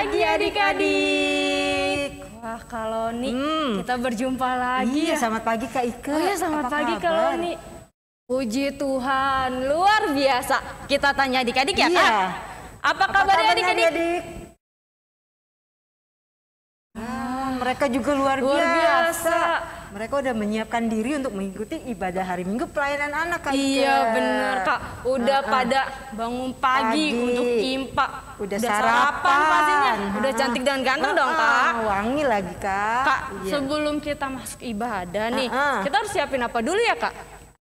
pagi adik-adik. Wah, Kak Loni, kita berjumpa lagi Iya, ya. selamat pagi Kak Ike. Oh ya, selamat pagi Kak Loni. Puji Tuhan, luar biasa. Kita tanya adik-adik ya, Kak. Apa kabarnya adik-adik? Mereka juga luar biasa. Mereka udah menyiapkan diri untuk mengikuti ibadah hari Minggu pelayanan anak Kak Ike. Iya bener Kak, udah pada bangun pagi untuk impak. Udah sarapan pastinya. Udah cantik dan ganteng dong Kak. Wangi lagi Kak. Kak, sebelum kita masuk ibadah nih, kita harus siapin apa dulu ya Kak?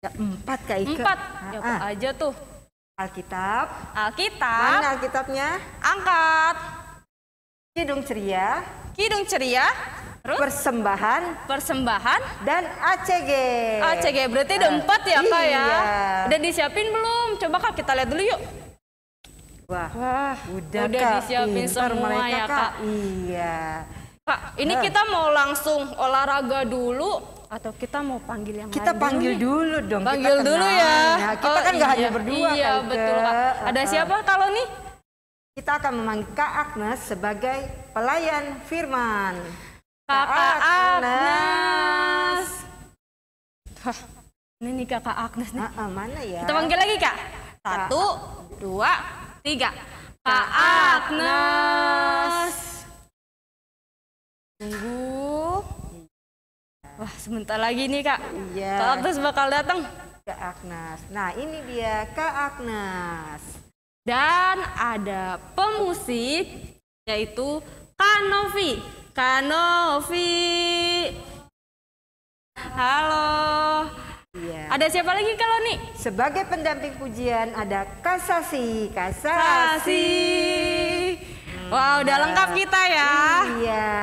Ya, 4 Kak Ike. 4, ya apa aja tuh? Alkitab. Alkitab. Mana Alkitabnya? Angkat. Kidung ceria. Kidung ceria. Terus? Persembahan. Dan ACG. ACG, berarti ada 4 ya Kak ya? Iya. Udah disiapin belum? Coba Kak kita lihat dulu yuk. Wah, udah Kak, disiapin semua mereka, ya Kak. Iya. Kak, ini kita mau langsung olahraga dulu atau kita mau panggil yang kita lain panggil dulu dong. Panggil kita dulu ya. Nah, kita kan nggak hanya berdua. Iya betul Kak. Ada siapa kalau nih? Kita akan memanggil Kak Agnes sebagai pelayan firman. Kakak Agnes. Hah, ini nih Kakak Agnes nih. Mana ya? Kita panggil lagi Kak. 1, 2, 3. Kak Agnes. Tunggu. Wah, sebentar lagi nih Kak. Iya. Kak Agnes bakal datang. Kak Agnes. Nah, ini dia Kak Agnes. Dan ada pemusik yaitu Kanovi. Halo. Iya. Ada siapa lagi kalau nih? Sebagai pendamping pujian ada Kasasi. Wow, udah lengkap kita ya. Iya.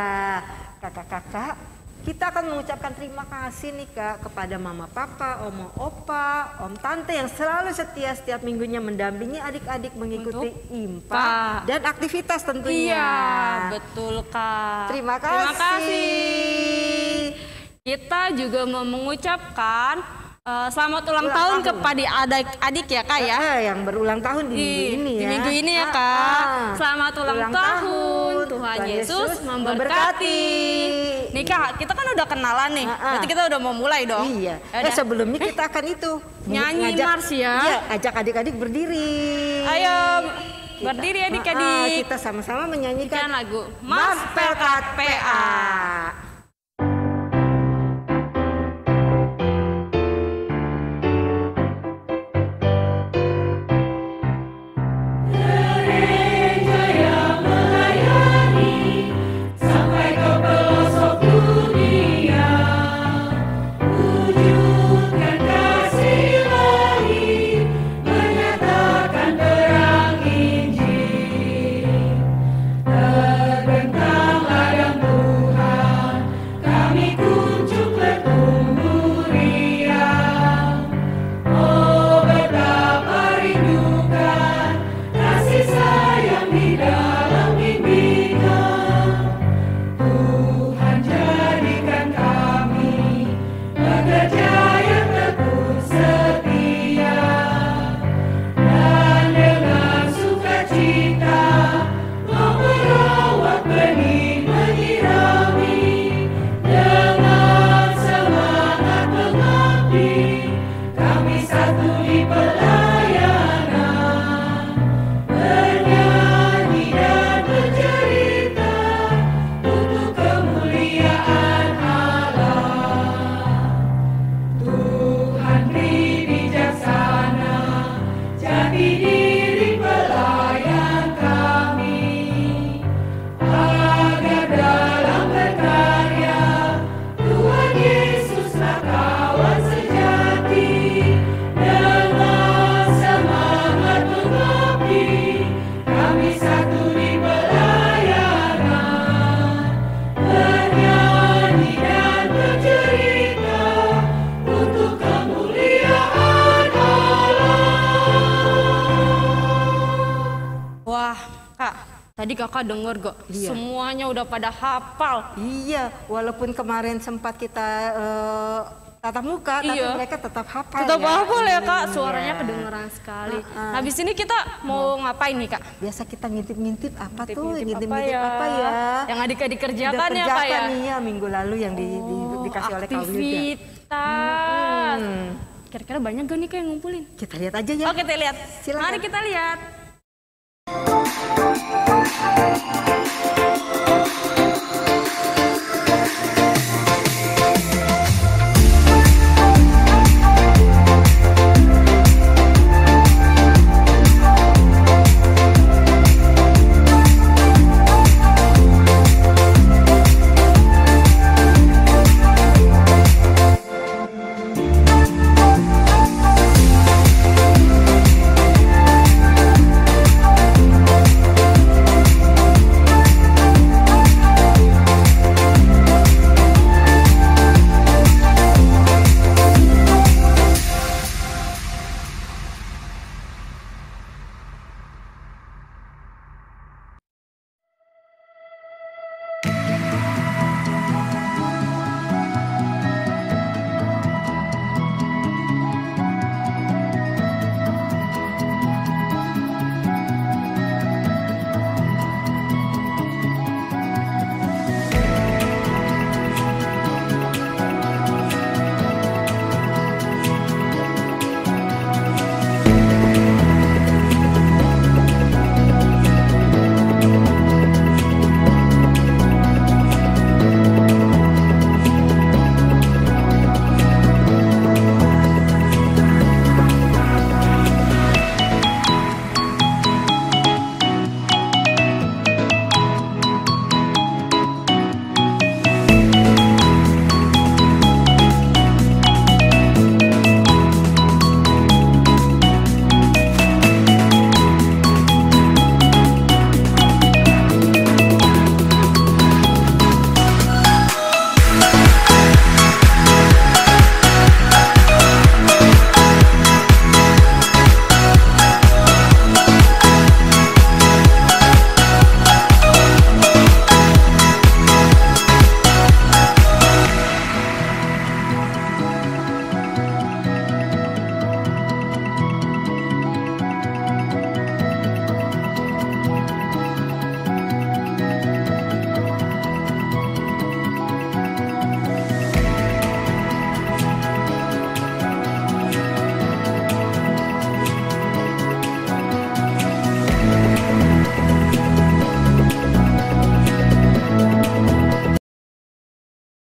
Kakak-kakak, kita akan mengucapkan terima kasih nih Kak kepada mama papa, oma opa, om tante yang selalu setia setiap minggunya mendampingi adik-adik mengikuti impak dan aktivitas tentunya. Iya, betul Kak. Terima kasih. Kita juga mau mengucapkan selamat ulang tahun kepada adik-adik ya Kak ya. Yang berulang tahun di minggu ini ya. Di minggu ini ya Kak. Selamat ulang tahun. Tuhan Yesus memberkati. Nih Kak, kita kan udah kenalan nih. Berarti kita udah mau mulai dong. Iya. Sebelumnya kita akan nyanyi mars ya. Iya, ajak adik-adik berdiri. Ayo berdiri adik-adik. Kita sama-sama menyanyikan lagu Mas Pelkat PA. Terbentang ladang Tuhan, kami kunjung bertumbuh riang. Oh betapa rindukan kasih sayang di dalam bimbingan. Tuhan jadikan kami pekerja yang tekun setia, dan dengan sukacita merawat benih menyirami. Dengan semangat mengabdi, kami satu di pelayanan, bernyanyi dan bercerita untuk kemuliaan Allah. Tuhan beri bijaksana, jadi diri pelayan kami, agar dalam berkarya Tuhan Yesuslah kawan sejati. Dengan semangat mengabdi, kami satu di pelayanan, bernyanyi dan bercerita untuk kemuliaan Allah. Wah, Kak, tadi Kakak denger gak? Iya. Semuanya udah pada hafal. Iya, walaupun kemarin sempat kita tatap muka, tapi Iya. mereka tetap hafal Tetap ya. hafal ya Kak, Iya. suaranya kedengeran sekali. Nah, habis ini kita mau ngapain nih Kak? Biasa kita ngintip-ngintip apa tuh? Ngintip-ngintip Ngintip-ngintip apa ya? Yang adik-adik Udah kerjakan ya Kak ya? kerjakan nih ya minggu lalu yang dikasih oleh Kak Wilda. Aktivitas. Kira-kira banyak gak nih Kak yang ngumpulin? Kita lihat aja ya. Oke, kita lihat. Silakan. Mari kita lihat.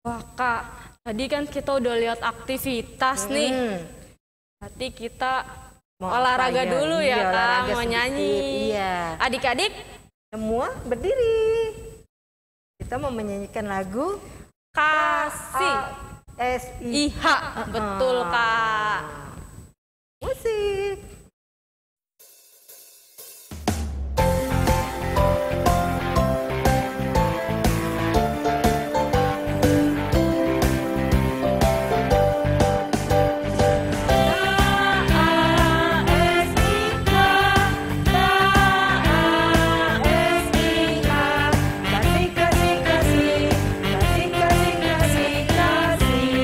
Wah Kak, tadi kan kita udah lihat aktivitas nih. Berarti kita Mau olahraga apa ya? dulu Iya, ya Kak, olahraga mau sedikit, nyanyi. iya. Adik-adik, Semua berdiri. Kita mau menyanyikan lagu kasih. SI. IH, betul Kak. Musik. Kasih, kasih, kasih. Kasih, kasih, kasih, kasih.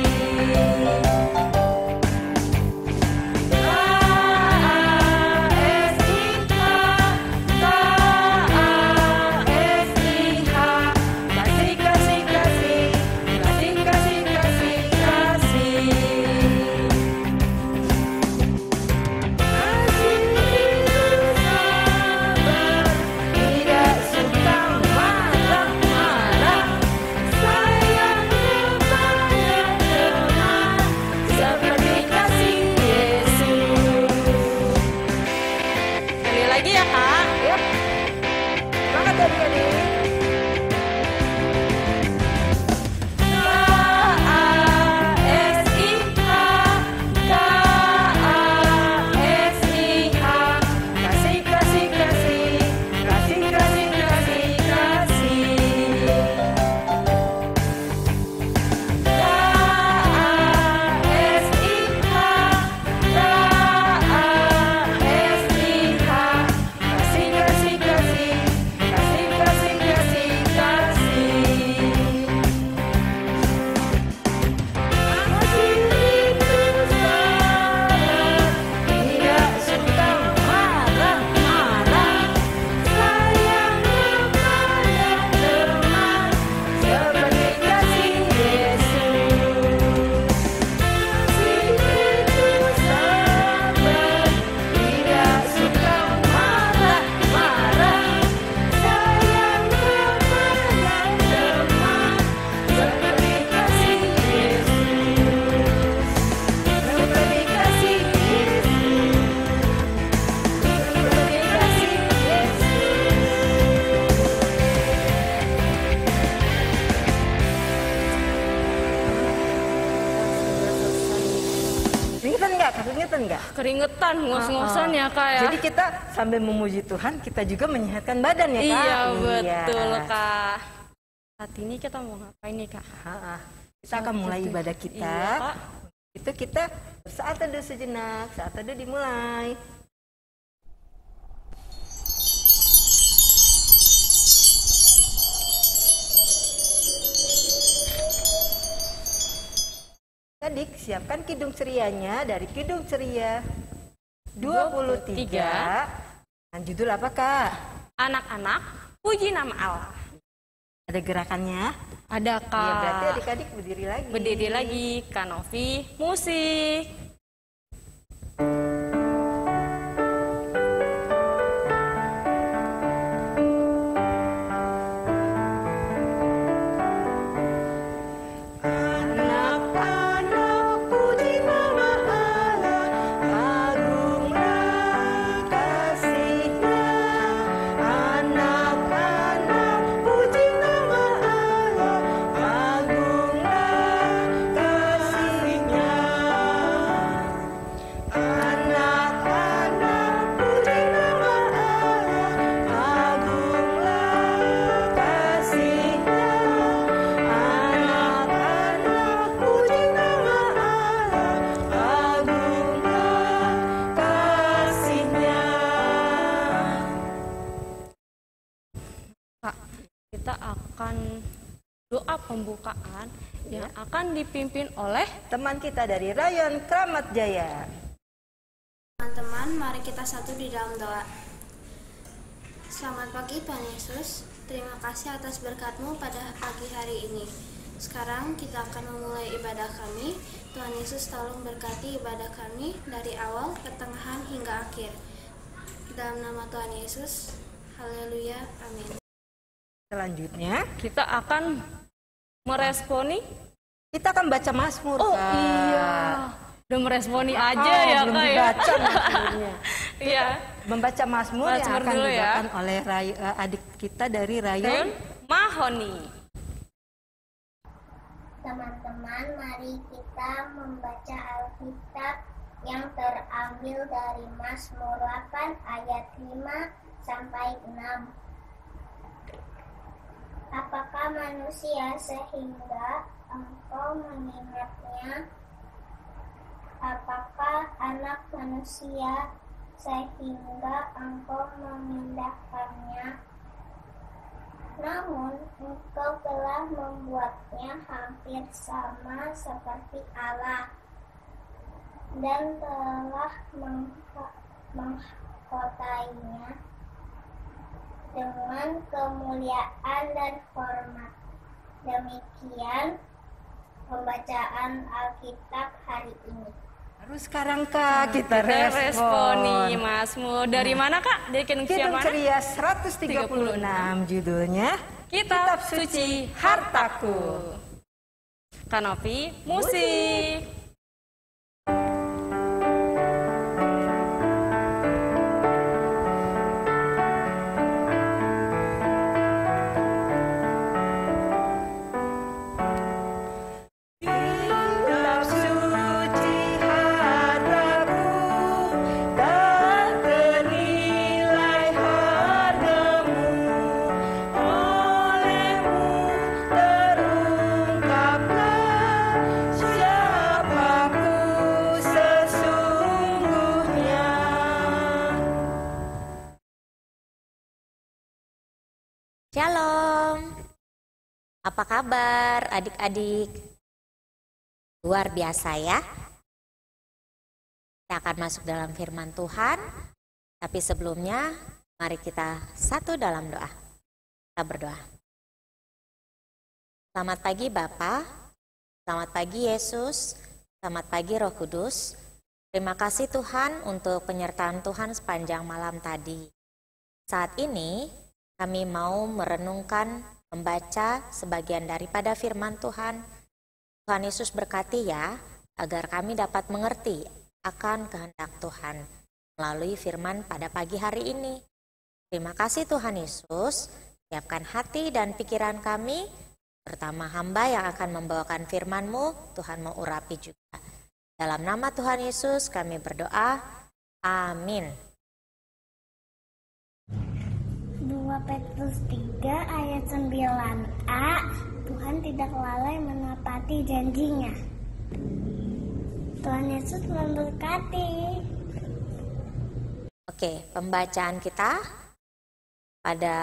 Keringetan nggak? Keringetan, ngos-ngosan ya Kak ya. Jadi kita sambil memuji Tuhan, kita juga menyehatkan badan ya Kak? Iya, betul Kak. Saat ini kita mau ngapain nih Kak? Kita akan mulai ibadah kita. Iya, Kak. Itu kita saat teduh sejenak, saat teduh dimulai. Adik, siapkan kidung cerianya dari Kidung Ceria 23. Dan judul apa Kak? Anak-anak, puji nama Allah. Ada gerakannya? Ada Kak. Ya, berarti adik-adik berdiri lagi. Berdiri lagi, Kak Novi, musik. Anak-anak puji nama Allah, agunglah kasih-Nya. Anak-anak puji nama Allah, agunglah kasih-Nya. Anak-anak puji nama Allah, agunglah kasih-Nya. Anak-anak puji nama Allah, agunglah kasih-Nya. Kak, kita akan doa pembukaan yang akan dipimpin oleh Teman kita dari Rayon Kramat Jaya. Teman-teman, mari kita satu di dalam doa. Selamat pagi Tuhan Yesus, terima kasih atas berkat-Mu pada pagi hari ini. Sekarang kita akan memulai ibadah kami. Tuhan Yesus tolong berkati ibadah kami dari awal, pertengahan hingga akhir. Dalam nama Tuhan Yesus, haleluya, amin. Selanjutnya, kita akan meresponi. kita akan baca Mazmur. Oh Kak. iya, udah meresponi aja ya belum Kak ya. dibaca Mazmurnya. Iya. Membaca Mazmur yang Mazmur akan dulu ya. dibacakan oleh adik kita dari Rayon. Mahoni. Teman-teman, mari kita membaca Alkitab yang terambil dari Mazmur 8 ayat 5 sampai 6. Apakah manusia sehingga engkau mengingatnya? Apakah anak manusia sehingga engkau memindahkannya? Namun engkau telah membuatnya hampir sama seperti Allah dan telah mengkotainya dengan kemuliaan dan hormat. Demikian pembacaan Alkitab hari ini. Baru sekarang Kak kita responi respon. Mazmur. Dari mana Kak? Dari Kidung Kidung mana? Ceria 136 judulnya Kitab Suci Hartaku. Kak Novi, musik. Kitab suci hartaku, tak ternilai hargamu. Olehmu terungkaplah siapaku sesungguhnya. Shalom, apa kabar adik-adik? Luar biasa ya. Kita akan masuk dalam firman Tuhan, tapi sebelumnya mari kita satu dalam doa. Kita berdoa. Selamat pagi Bapa, selamat pagi Yesus, selamat pagi Roh Kudus. Terima kasih Tuhan untuk penyertaan Tuhan sepanjang malam tadi. Saat ini kami mau merenungkan, membaca sebagian daripada firman Tuhan. Tuhan Yesus berkati ya, agar kami dapat mengerti akan kehendak Tuhan melalui firman pada pagi hari ini. Terima kasih Tuhan Yesus, siapkan hati dan pikiran kami, terutama hamba yang akan membawakan firman-Mu, Tuhan mau urapi juga. Dalam nama Tuhan Yesus kami berdoa. Amin. 2 Petrus 3 ayat 9a, Tuhan tidak lalai menepati janjinya. Tuhan Yesus memberkati. Oke, pembacaan kita pada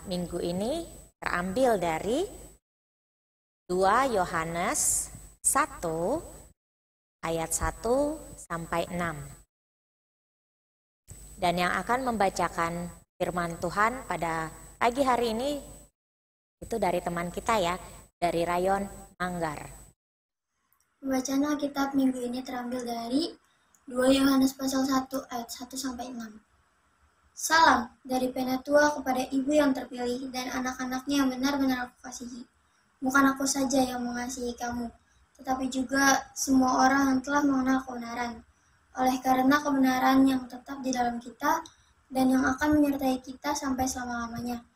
minggu ini terambil dari 2 Yohanes 1 ayat 1 sampai 6. Dan yang akan membacakan firman Tuhan pada pagi hari ini itu dari teman kita ya, dari Rayon Manggar. Pembacaan Alkitab minggu ini terambil dari 2 Yohanes pasal 1 ayat 1 sampai 6. Salam dari Penatua kepada ibu yang terpilih dan anak-anaknya yang benar-benar aku kasihi. Bukan aku saja yang mengasihi kamu, tetapi juga semua orang yang telah mengenal kebenaran. Oleh karena kebenaran yang tetap di dalam kita dan yang akan menyertai kita sampai selama-lamanya.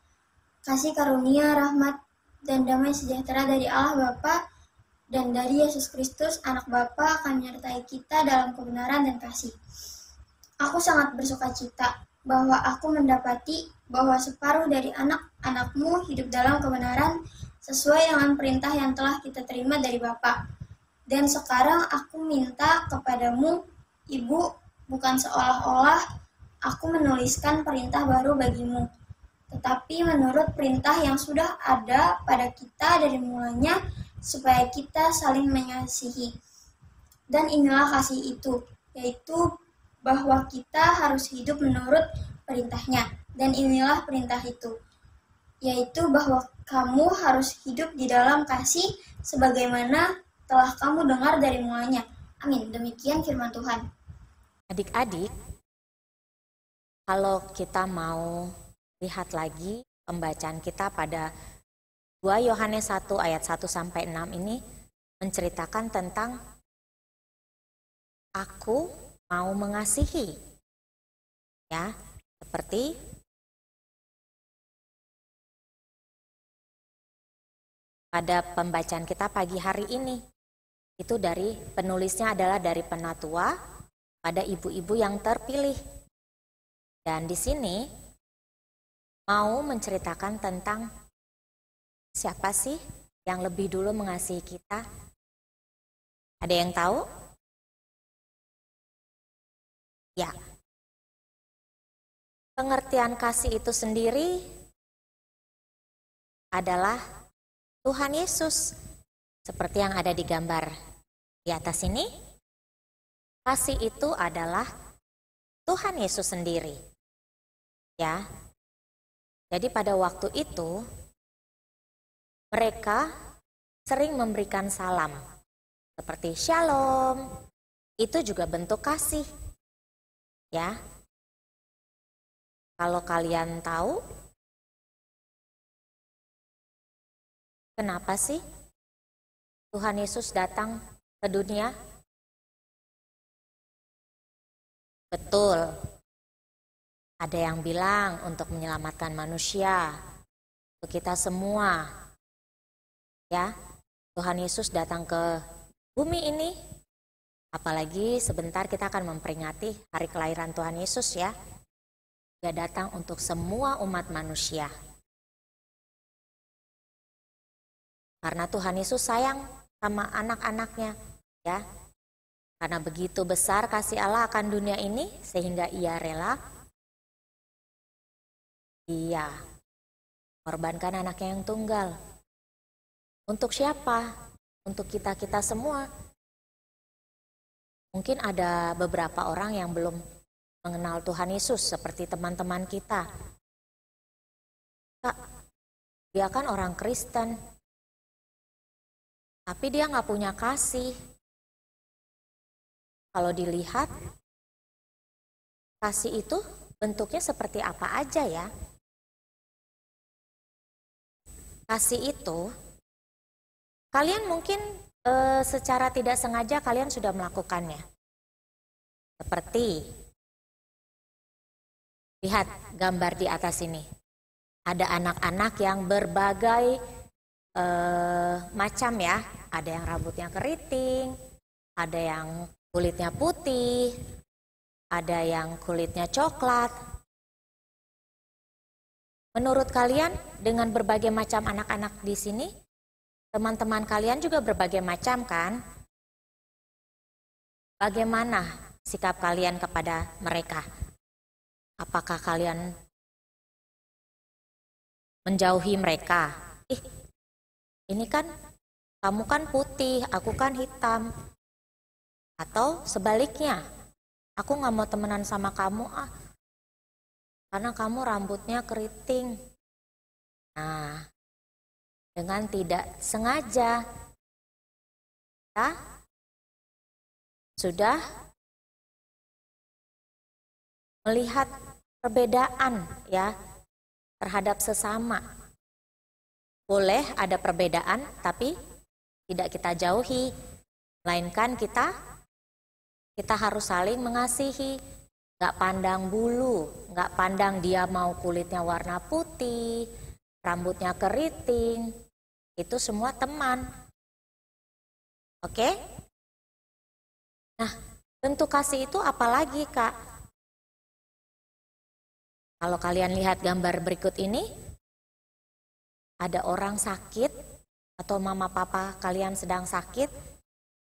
Kasih karunia, rahmat, dan damai sejahtera dari Allah Bapa dan dari Yesus Kristus, Anak Bapa, akan menyertai kita dalam kebenaran dan kasih. Aku sangat bersukacita bahwa aku mendapati bahwa separuh dari anak-anakmu hidup dalam kebenaran sesuai dengan perintah yang telah kita terima dari Bapa. Dan sekarang aku minta kepadamu, Ibu, bukan seolah-olah aku menuliskan perintah baru bagimu, tetapi menurut perintah yang sudah ada pada kita dari mulanya, supaya kita saling mengasihi. Dan inilah kasih itu, yaitu bahwa kita harus hidup menurut perintahnya. Dan inilah perintah itu, yaitu bahwa kamu harus hidup di dalam kasih sebagaimana telah kamu dengar dari mulanya. Amin. Demikian firman Tuhan. Adik-adik, kalau kita mau lihat lagi pembacaan kita pada 2 Yohanes 1 ayat 1 sampai 6 ini menceritakan tentang aku mau mengasihi. Ya, seperti pada pembacaan kita pagi hari ini. Itu dari penulisnya adalah dari Penatua pada ibu-ibu yang terpilih. Dan di sini mau menceritakan tentang siapa sih yang lebih dulu mengasihi kita? Ada yang tahu? Ya. Pengertian kasih itu sendiri adalah Tuhan Yesus. Seperti yang ada di gambar di atas ini. Kasih itu adalah Tuhan Yesus sendiri. Ya. Jadi pada waktu itu mereka sering memberikan salam, seperti shalom, itu juga bentuk kasih. Ya, kalau kalian tahu, kenapa sih Tuhan Yesus datang ke dunia? Betul, ada yang bilang untuk menyelamatkan manusia, untuk kita semua. Ya, Tuhan Yesus datang ke bumi ini, apalagi sebentar kita akan memperingati hari kelahiran Tuhan Yesus ya. Dia datang untuk semua umat manusia. Karena Tuhan Yesus sayang sama anak-anaknya, ya. Karena begitu besar kasih Allah akan dunia ini sehingga Ia rela mengorbankan anaknya yang tunggal. Untuk siapa? Untuk kita-kita semua. Mungkin ada beberapa orang yang belum mengenal Tuhan Yesus seperti teman-teman kita. Kak, dia kan orang Kristen, tapi dia nggak punya kasih. Kalau dilihat, kasih itu bentuknya seperti apa aja ya? Kasih itu kalian mungkin secara tidak sengaja kalian sudah melakukannya. Seperti, lihat gambar di atas ini. Ada anak-anak yang berbagai macam ya. Ada yang rambutnya keriting, Ada yang kulitnya putih, ada yang kulitnya coklat. Menurut kalian dengan berbagai macam anak-anak di sini, teman-teman kalian juga berbagai macam kan? Bagaimana sikap kalian kepada mereka? Apakah kalian menjauhi mereka? Ini kan kamu kan putih, aku kan hitam. Atau sebaliknya, aku gak mau temenan sama kamu karena kamu rambutnya keriting. Nah, dengan tidak sengaja kita sudah melihat perbedaan ya terhadap sesama. Boleh ada perbedaan, tapi tidak kita jauhi, melainkan kita harus saling mengasihi. Gak pandang bulu, gak pandang dia mau kulitnya warna putih, rambutnya keriting, itu semua teman. Oke? Nah, bentuk kasih itu apa lagi, Kak? Kalau kalian lihat gambar berikut ini, ada orang sakit atau mama papa kalian sedang sakit,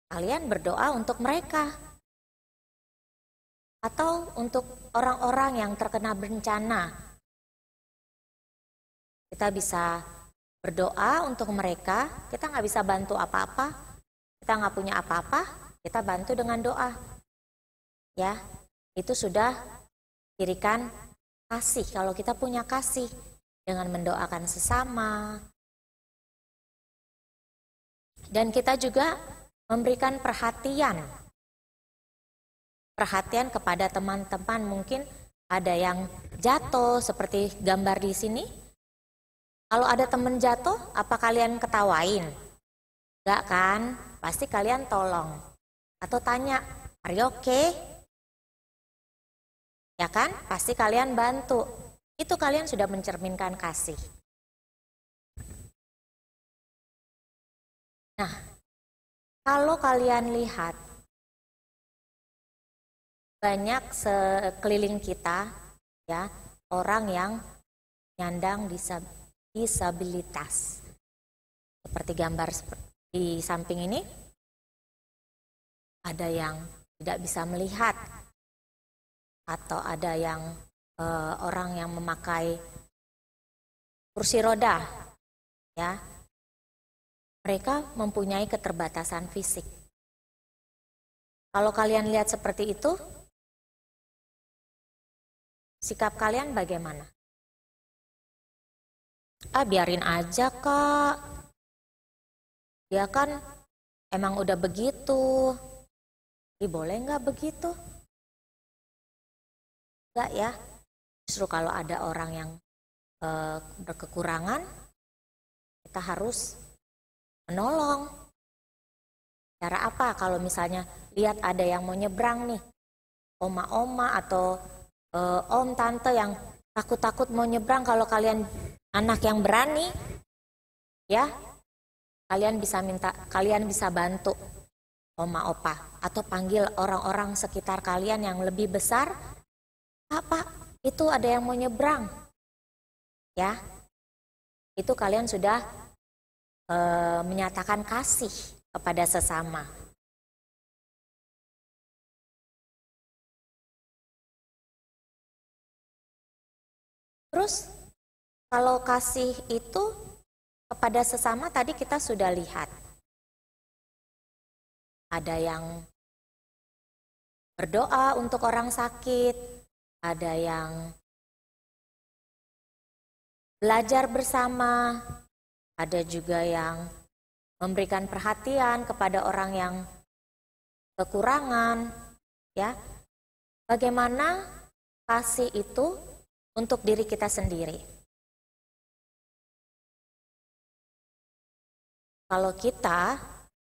kalian berdoa untuk mereka. Atau untuk orang-orang yang terkena bencana. Kita bisa berdoa untuk mereka, kita nggak bisa bantu apa-apa, kita nggak punya apa-apa, kita bantu dengan doa. Ya, itu sudah dirikan kasih. Kalau kita punya kasih dengan mendoakan sesama. Dan kita juga memberikan perhatian kepada teman-teman. Mungkin ada yang jatuh seperti gambar di sini. Kalau ada teman jatuh, apa kalian ketawain? Enggak kan? Pasti kalian tolong. Atau tanya, "Are you okay?" Ya kan? Pasti kalian bantu. Itu kalian sudah mencerminkan kasih. Nah, kalau kalian lihat banyak sekeliling kita ya, orang yang nyandang disabilitas. Seperti gambar di samping ini, ada yang tidak bisa melihat, atau ada yang orang yang memakai kursi roda, ya. Mereka mempunyai keterbatasan fisik. Kalau kalian lihat seperti itu, sikap kalian bagaimana? Biarin aja, Kak. Dia kan emang udah begitu. Boleh nggak begitu? Enggak ya. Justru kalau ada orang yang berkekurangan, kita harus menolong. Cara apa? Kalau misalnya lihat ada yang mau nyebrang nih, oma-oma atau om tante yang takut-takut mau nyebrang, kalau kalian anak yang berani, ya kalian bisa bantu oma opa atau panggil orang-orang sekitar kalian yang lebih besar. Pak, itu ada yang mau nyebrang, ya. Itu kalian sudah menyatakan kasih kepada sesama. Terus kalau kasih itu kepada sesama tadi kita sudah lihat. Ada yang berdoa untuk orang sakit, ada yang belajar bersama, ada juga yang memberikan perhatian kepada orang yang kekurangan, ya. Bagaimana kasih itu untuk diri kita sendiri? Kalau kita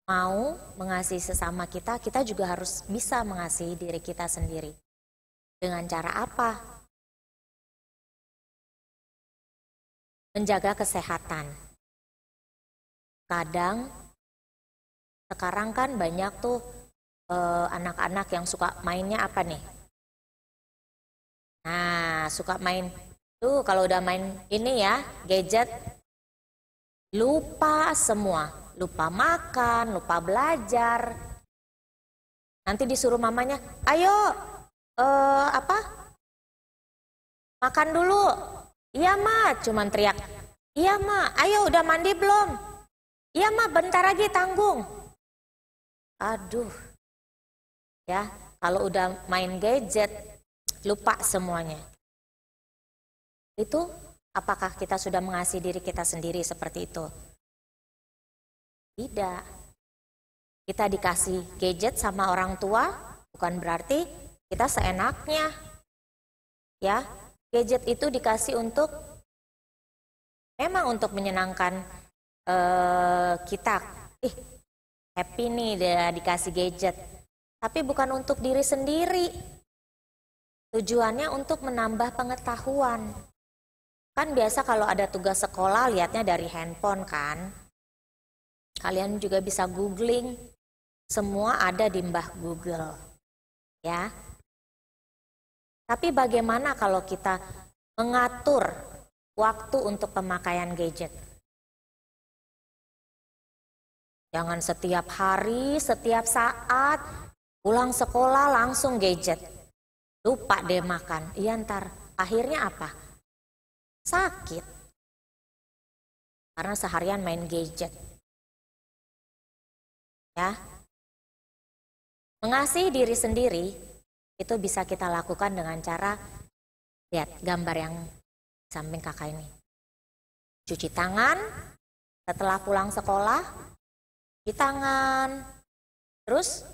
mau mengasihi sesama kita, kita juga harus bisa mengasihi diri kita sendiri. Dengan cara apa? Menjaga kesehatan. Kadang, sekarang kan banyak tuh anak-anak yang suka mainnya apa nih? Nah, suka main tuh kalau udah main ini ya, gadget, lupa semua, lupa makan, lupa belajar. Nanti disuruh mamanya, ayo makan dulu. Iya ma, cuman teriak. Iya ma, ayo udah mandi belum? Iya ma, bentar lagi tanggung. Aduh, ya kalau udah main gadget lupa semuanya. Itu apakah kita sudah mengasihi diri kita sendiri seperti itu? Tidak. Kita dikasih gadget sama orang tua bukan berarti kita seenaknya. Ya, gadget itu dikasih untuk memang untuk menyenangkan kita. Happy nih dia dikasih gadget. Tapi bukan untuk diri sendiri. Tujuannya untuk menambah pengetahuan. Kan biasa kalau ada tugas sekolah lihatnya dari handphone kan. Kalian juga bisa googling. Semua ada di Mbah Google. Ya. Tapi bagaimana kalau kita mengatur waktu untuk pemakaian gadget? Jangan setiap hari, setiap saat, pulang sekolah langsung gadget. Lupa deh makan. Iya ntar, akhirnya apa? Sakit. Karena seharian main gadget. Ya. Mengasihi diri sendiri, itu bisa kita lakukan dengan cara, lihat gambar yang di samping kakak ini. Cuci tangan, setelah pulang sekolah, cuci tangan, terus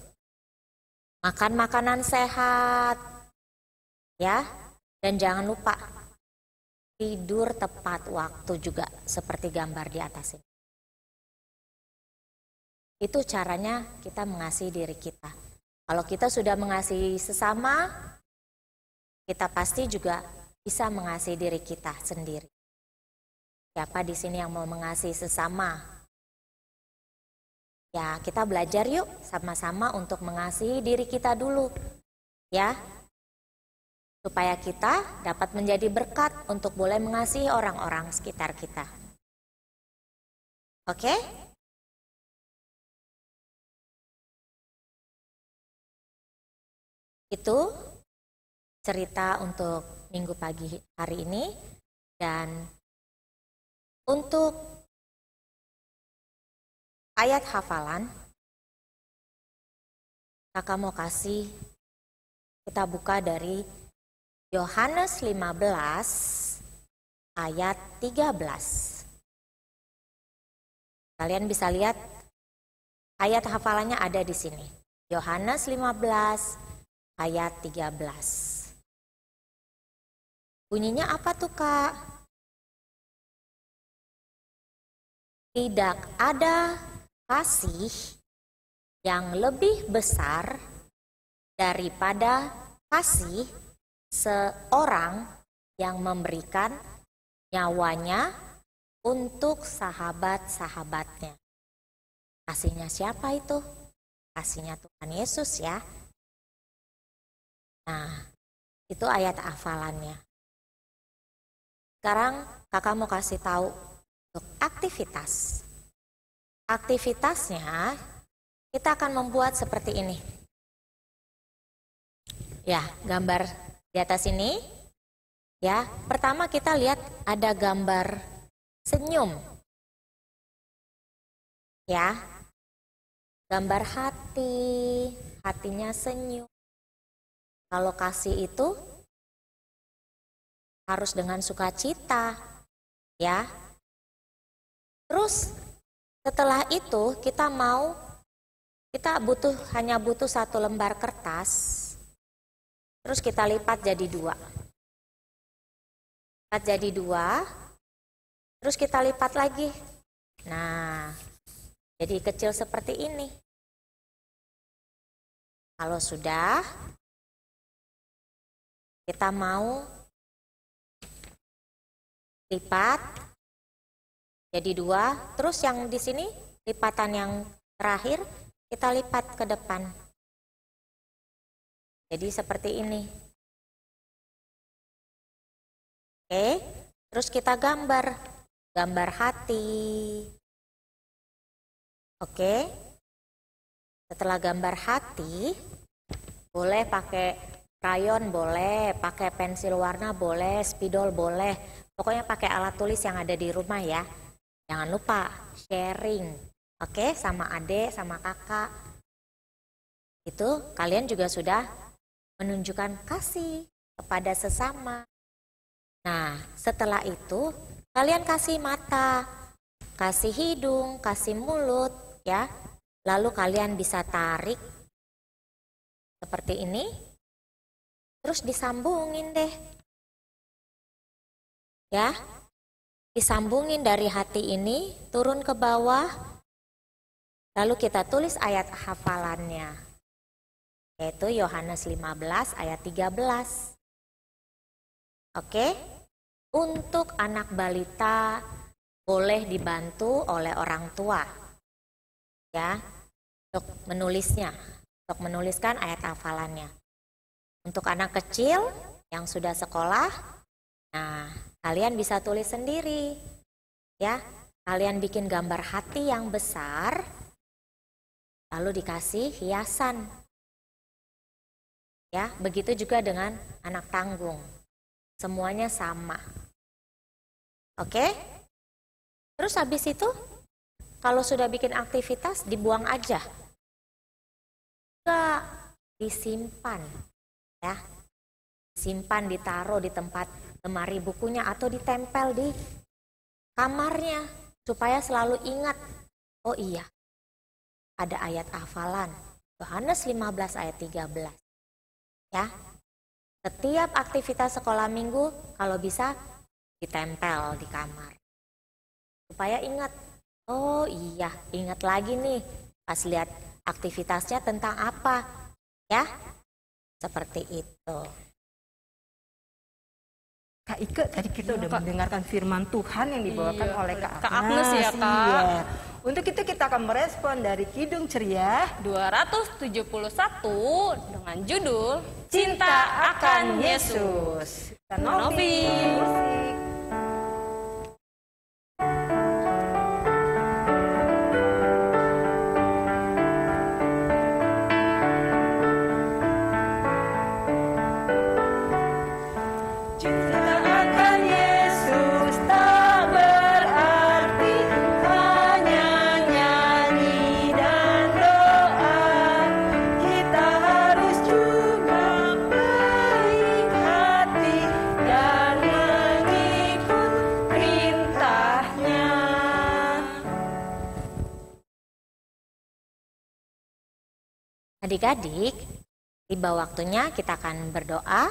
makan makanan sehat, ya, dan jangan lupa tidur tepat waktu juga seperti gambar di atas ini. Itu caranya kita mengasihi diri kita. Kalau kita sudah mengasihi sesama, kita pasti juga bisa mengasihi diri kita sendiri. Siapa di sini yang mau mengasihi sesama? Ya, kita belajar yuk sama-sama untuk mengasihi diri kita dulu. Ya. Supaya kita dapat menjadi berkat untuk boleh mengasihi orang-orang sekitar kita. Oke? Itu cerita untuk minggu pagi hari ini. Dan untuk ayat hafalan, kakak mau kasih, kita buka dari Yohanes 15 ayat 13. Kalian bisa lihat ayat hafalannya ada di sini. Yohanes 15 ayat 13. Bunyinya apa tuh Kak? Tidak ada kasih yang lebih besar daripada kasih seorang yang memberikan nyawanya untuk sahabat-sahabatnya. Kasihnya siapa itu? Kasihnya Tuhan Yesus ya. Nah, itu ayat hafalannya. Sekarang kakak mau kasih tahu untuk aktivitas. Aktivitasnya kita akan membuat seperti ini. Ya, gambar di atas ini. Ya, pertama kita lihat ada gambar senyum. Ya. Gambar hati, hatinya senyum. Kalau kasih itu harus dengan sukacita. Ya. Terus setelah itu kita hanya butuh 1 lembar kertas, terus kita lipat jadi 2. Lipat jadi 2, terus kita lipat lagi. Nah, jadi kecil seperti ini. Kalau sudah, kita mau lipat jadi 2, terus yang di sini lipatan yang terakhir kita lipat ke depan. Jadi seperti ini. Oke, terus kita gambar hati. Oke, setelah gambar hati, boleh pakai krayon, boleh pakai pensil warna, boleh spidol, boleh. Pokoknya pakai alat tulis yang ada di rumah ya. Jangan lupa sharing, oke, sama adik, sama kakak. Itu kalian juga sudah menunjukkan kasih kepada sesama. Nah, setelah itu kalian kasih mata, kasih hidung, kasih mulut, ya. Lalu kalian bisa tarik seperti ini, terus disambungin deh. Ya, disambungin dari hati ini, turun ke bawah, lalu kita tulis ayat hafalannya, yaitu Yohanes 15 ayat 13. Oke? Untuk anak balita boleh dibantu oleh orang tua, ya, untuk menulisnya, untuk menuliskan ayat hafalannya. Untuk anak kecil yang sudah sekolah, nah kalian bisa tulis sendiri, ya. Kalian bikin gambar hati yang besar, lalu dikasih hiasan, ya. Begitu juga dengan anak tanggung, semuanya sama. Oke? Terus habis itu, kalau sudah bikin aktivitas, dibuang aja. Enggak, disimpan. Ya. Simpan, ditaruh di tempat lemari bukunya atau ditempel di kamarnya. Supaya selalu ingat, oh iya, ada ayat hafalan. Yohanes 15 ayat 13. Ya. Setiap aktivitas sekolah minggu, kalau bisa, ditempel di kamar. Supaya ingat, oh iya, ingat lagi nih pas lihat aktivitasnya tentang apa, ya, seperti itu. Kak Ike, tadi kita udah mendengarkan firman Tuhan yang dibawakan oleh Kak Agnes ya, Kak. Iya. Untuk itu kita akan merespon dari Kidung Ceria 271 dengan judul Cinta Akan Yesus. Novi. Adik-adik, tiba waktunya kita akan berdoa.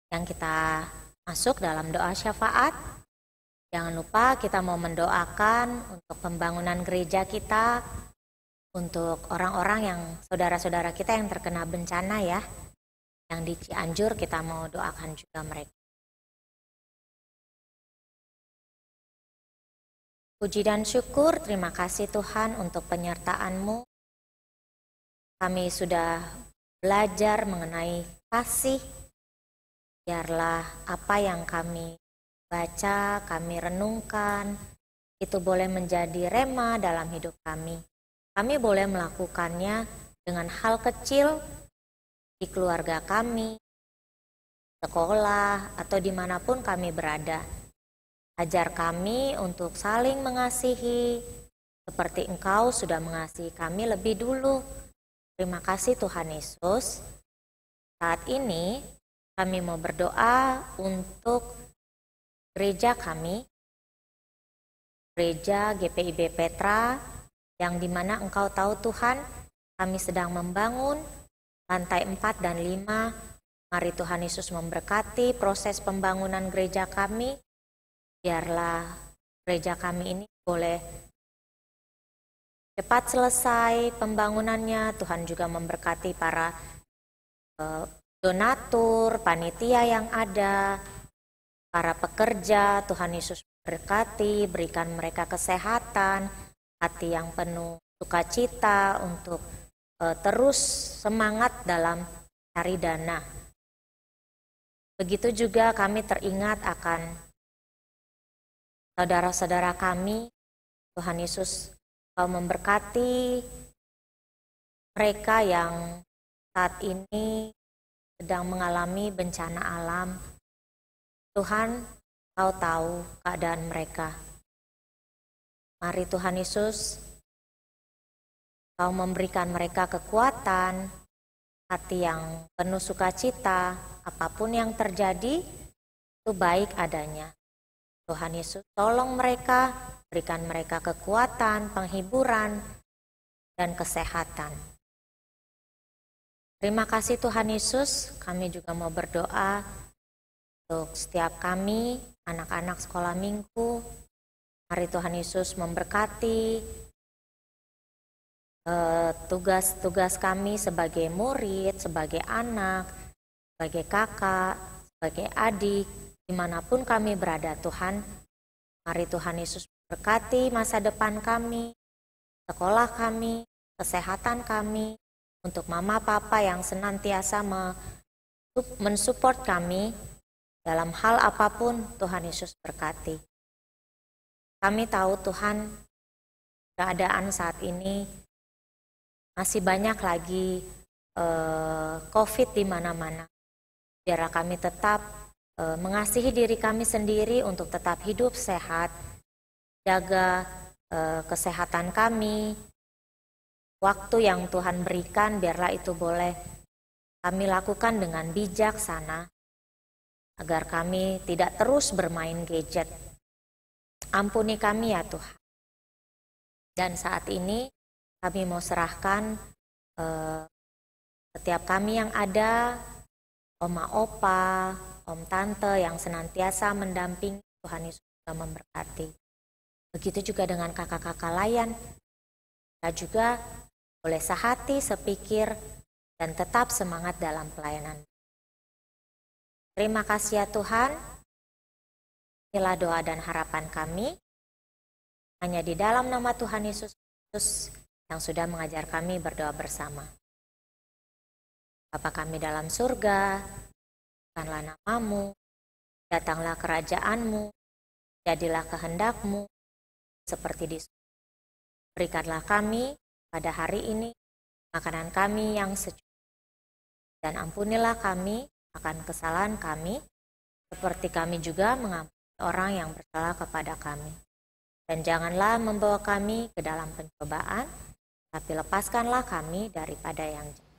Yang kita masuk dalam doa syafaat. Jangan lupa kita mau mendoakan untuk pembangunan gereja kita, untuk orang-orang yang saudara-saudara kita yang terkena bencana ya. Yang di Cianjur kita mau doakan juga mereka. Puji dan syukur, terima kasih Tuhan untuk penyertaan-Mu. Kami sudah belajar mengenai kasih. Biarlah apa yang kami baca, kami renungkan, itu boleh menjadi rema dalam hidup kami. Kami boleh melakukannya dengan hal kecil di keluarga kami, sekolah, atau dimanapun kami berada. Ajar kami untuk saling mengasihi, seperti Engkau sudah mengasihi kami lebih dulu. Terima kasih Tuhan Yesus. Saat ini kami mau berdoa untuk gereja kami, gereja GPIB Petra, yang dimana Engkau tahu Tuhan, kami sedang membangun lantai 4 dan 5. Mari Tuhan Yesus memberkati proses pembangunan gereja kami. Biarlah gereja kami ini boleh cepat selesai pembangunannya. Tuhan juga memberkati para donatur, panitia yang ada, para pekerja. Tuhan Yesus berkati, berikan mereka kesehatan, hati yang penuh sukacita untuk terus semangat dalam cari dana. Begitu juga kami teringat akan saudara-saudara kami. Tuhan Yesus, Kau memberkati mereka yang saat ini sedang mengalami bencana alam. Tuhan, Kau tahu keadaan mereka. Mari Tuhan Yesus, Kau memberikan mereka kekuatan, hati yang penuh sukacita, apapun yang terjadi, itu baik adanya. Tuhan Yesus, tolong mereka, berikan mereka kekuatan, penghiburan, dan kesehatan. Terima kasih Tuhan Yesus, kami juga mau berdoa untuk setiap kami, anak-anak sekolah minggu. Mari Tuhan Yesus memberkati tugas-tugas kami sebagai murid, sebagai anak, sebagai kakak, sebagai adik, dimanapun kami berada Tuhan. Mari Tuhan Yesus berkati masa depan kami, sekolah kami, kesehatan kami, untuk mama papa yang senantiasa mensupport kami dalam hal apapun. Tuhan Yesus berkati. Kami tahu Tuhan, keadaan saat ini masih banyak lagi COVID di mana-mana. Biarlah kami tetap mengasihi diri kami sendiri untuk tetap hidup sehat, jaga kesehatan kami. Waktu yang Tuhan berikan, biarlah itu boleh kami lakukan dengan bijaksana, agar kami tidak terus bermain gadget. Ampuni kami ya Tuhan. Dan saat ini kami mau serahkan setiap kami yang ada, oma opa, om tante yang senantiasa mendampingi. Tuhan Yesus juga memberkati. Begitu juga dengan kakak-kakak layan. Kita juga boleh sehati, sepikir, dan tetap semangat dalam pelayanan. Terima kasih ya Tuhan. Inilah doa dan harapan kami. Hanya di dalam nama Tuhan Yesus Kristus yang sudah mengajar kami berdoa bersama. Bapa kami dalam surga, bukanlah namamu, datanglah kerajaanmu, jadilah kehendakmu, seperti di surga. Berikanlah kami pada hari ini makanan kami yang secukupnya, dan ampunilah kami akan kesalahan kami, seperti kami juga mengampuni orang yang bersalah kepada kami. Dan janganlah membawa kami ke dalam pencobaan, tapi lepaskanlah kami daripada yang jahat.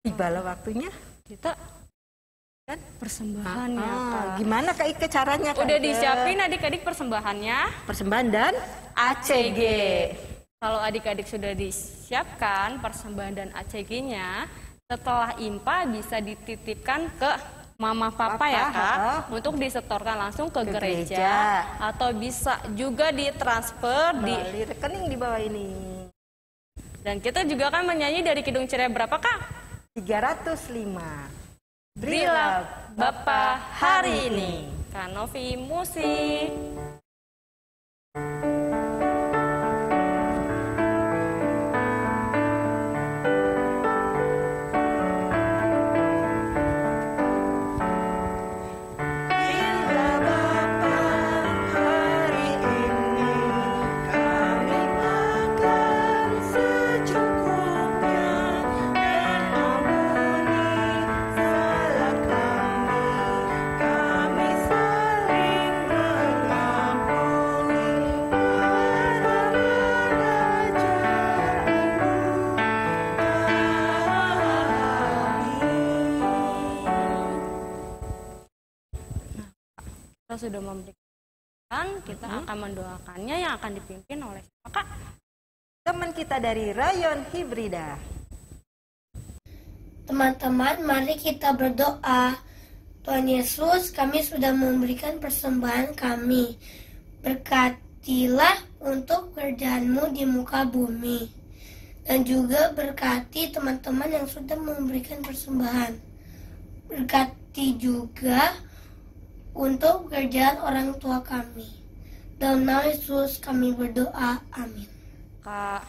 Tibalah waktunya Kita kan persembahan ya Kak. Gimana Kak Ike caranya? Kak Udah Ike? disiapin adik-adik persembahannya. Persembahan dan ACG. Kalau adik-adik sudah disiapkan persembahan dan ACG-nya, setelah IMPA bisa dititipkan ke mama papa ya Kak, untuk disetorkan langsung ke gereja, atau bisa juga ditransfer di rekening di bawah ini. Dan kita juga kan menyanyi dari Kidung Ceria berapa Kak? 305. Berilah Bapa hari ini. Kanovi musik. Kami saling mengampuni. sudah memberikan, kita akan mendoakannya yang akan dipimpin oleh siapa, Kak? Teman kita dari Rayon Hibrida. Teman-teman, mari kita berdoa. Tuhan Yesus, kami sudah memberikan persembahan kami. Berkatilah untuk kerjaan-Mu di muka bumi. Dan juga berkati teman-teman yang sudah memberikan persembahan. Berkati juga untuk pekerjaan orang tua kami. Dalam nama Yesus kami berdoa. Amin. Kak,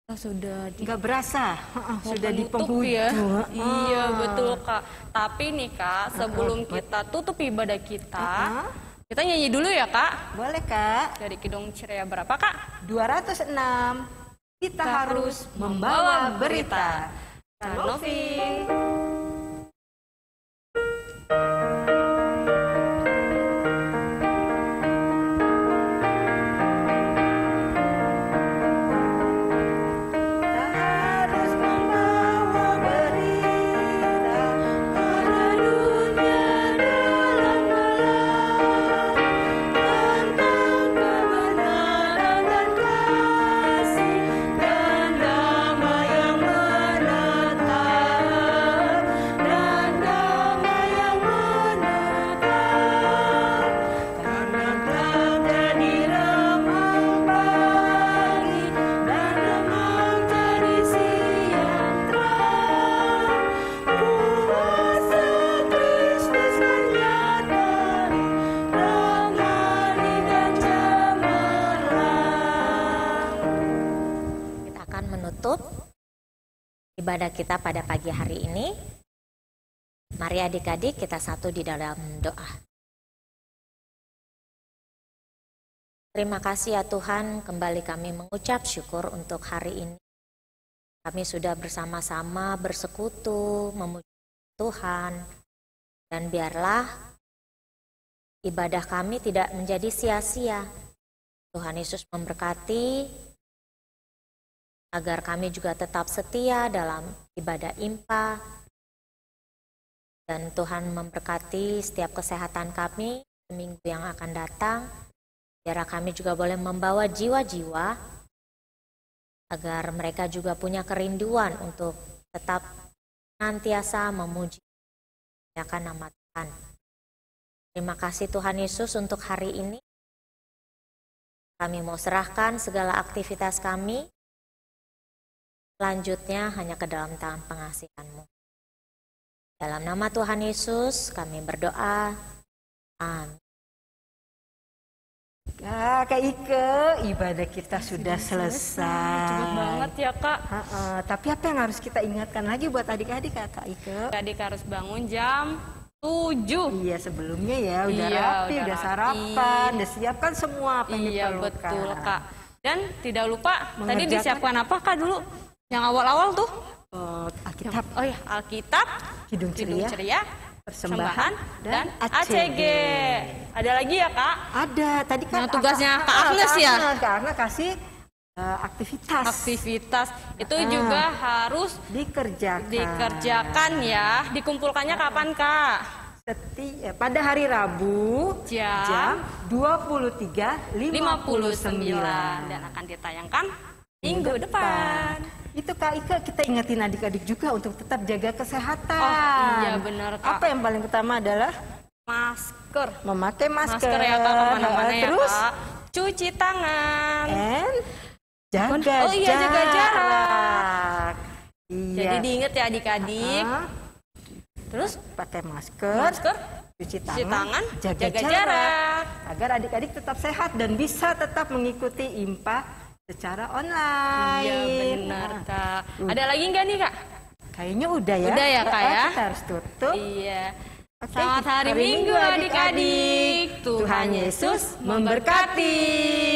kita sudah Nggak berasa, sudah di penutup penghujung. ya. Iya, betul, Kak. Tapi nih, Kak, sebelum kita tutup ibadah kita, kita nyanyi dulu ya, Kak. Boleh, Kak. Dari Kidung Ceria berapa, Kak? 206. Kita harus membawa berita. Kak Novi. Ibadah kita pada pagi hari ini. Mari adik-adik kita satu di dalam doa. Terima kasih ya Tuhan, kembali kami mengucap syukur untuk hari ini. Kami sudah bersama-sama bersekutu, memuji Tuhan. Dan biarlah ibadah kami tidak menjadi sia-sia. Tuhan Yesus memberkati agar kami juga tetap setia dalam ibadah IMPA. Dan Tuhan memberkati setiap kesehatan kami seminggu yang akan datang. Biar kami juga boleh membawa jiwa-jiwa agar mereka juga punya kerinduan untuk tetap senantiasa memuji nama Tuhan. Terima kasih Tuhan Yesus untuk hari ini. Kami mau serahkan segala aktivitas kami selanjutnya hanya ke dalam tangan pengasihan-Mu. Dalam nama Tuhan Yesus kami berdoa. Amin. Kak Ike, ibadah kita sudah selesai. Cepet banget ya Kak. Tapi apa yang harus kita ingatkan lagi buat adik-adik Kak Ike? Adik harus bangun jam 7. Iya, sebelumnya ya udah Iya, rapi, udah udah rapi. sarapan, udah siapkan semua apa yang Iya diperlukan. betul Kak. Dan tidak lupa tadi Mengerjakan- disiapkan apa Kak dulu? Yang awal-awal tuh? Alkitab, Oh ya, Alkitab, Kidung Kidung Ceria, Ceria, Persembahan, dan ACG. Ada lagi ya Kak? Ada, tadi kan Yang tugasnya Kak Agnes ya? Kak Agnes kasih aktivitas. Aktivitas itu juga harus dikerjakan ya. Dikumpulkannya kapan Kak? Pada hari Rabu Jam 23.59 dan akan ditayangkan minggu depan. Itu Kak Ika, kita ingetin adik-adik juga untuk tetap jaga kesehatan. Oh iya benar Kak. Apa yang paling utama adalah Masker. memakai masker. Masker ya Kak kemana-mana ya Terus Kak. Cuci tangan. and jaga Oh iya, jaga jarak. Iya. Jadi diingat ya adik-adik. Terus Pakai masker, cuci tangan, jaga jarak. Agar adik-adik tetap sehat dan bisa tetap mengikuti IMPA secara online. Iya benar Kak. Ada lagi nggak nih Kak? Kayaknya udah ya. Udah ya, Kak, ya? Kita harus tutup. Iya. Oke, Selamat hari Minggu adik-adik. Tuhan Yesus memberkati.